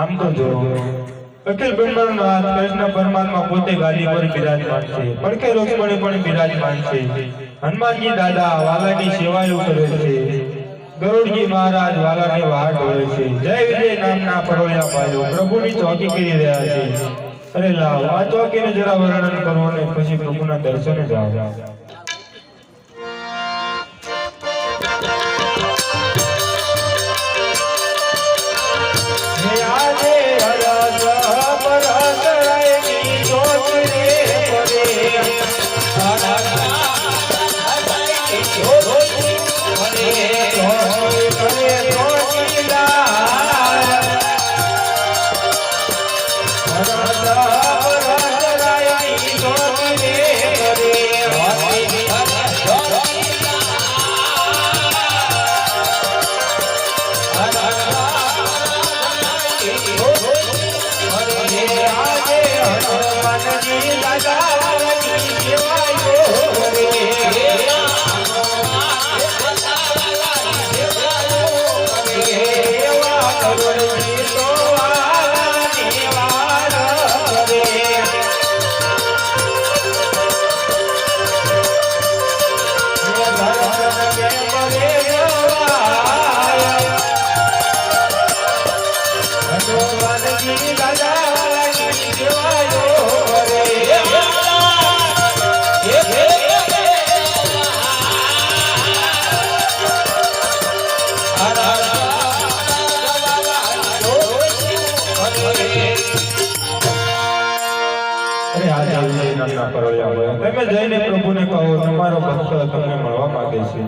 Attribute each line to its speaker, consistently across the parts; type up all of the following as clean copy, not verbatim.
Speaker 1: આમ તો જો અખિલ બ્રહ્માંડનો નાથ કૃષ્ણ પરમાત્મા પોતે ગાદી પર બિરાજમાન છે, પડખે રૂક્ષ્મણી પણ બિરાજમાન છે, હનુમાનજી દાદા વાલાની સેવાઓ કરે છે, ગરુડજી મહારાજ વાલાની વાટ હોય છે, જય વિજય નામના પરોળિયા ભાઈઓ પ્રભુની ચોકી કરી રહ્યા છે. અરે લાવ આ ચોકીને જરા વર્ણન કરો અને પછી પ્રભુના દર્શને જાઓ. તમે જઈને પ્રભુને કહો તમારો ભક્ત તમને મળવા માંગે છે.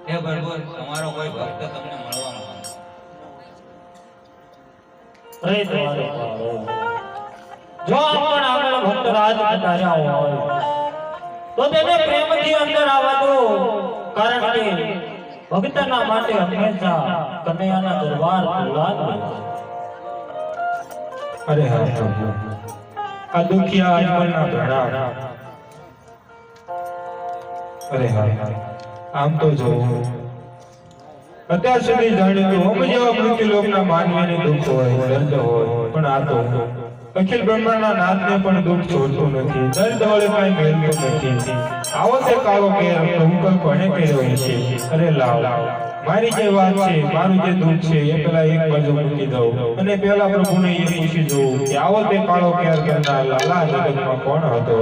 Speaker 2: હે પ્રભુ તમારો કોઈ ભક્ત તમને મળવા માંગે
Speaker 3: છે. જો પણ આપણા ભક્ત રાજ બતાવ્યા હોય તો તેને પ્રેમથી અંદર આવવા દો, કારણ કે ભક્તના માટે હંમેશા કનૈયાના દરબાર ખુલ્લા જ હોય.
Speaker 1: અરે હા આ દુખિયા આજમલના પ્રણામ. અરે હા આમ તો જો અત્યાર સુધી જાણ્યું તો હમ જેવા મૃત્યુ લોકના માનવીને દુઃખ હોય, દર્દ હોય, પણ આ તો અખિલ બ્રહ્માંડના નાથને પણ દુઃખ છોડતું નથી, દર્દ વડે કઈ મેળવ્યું નથી. આવો તે કાળો કેર પ્રભુ કોને કર્યો છે. અરે લાવ મારી જે વાત છે, મારું જે દુઃખ છે એ પેલા એક બાજુ મૂકી દઉં અને પેલા પ્રભુને એ પૂછી દઉં કે આવો તે કાળો કેર કરનાર લાલા જગતમાં કોણ હતો.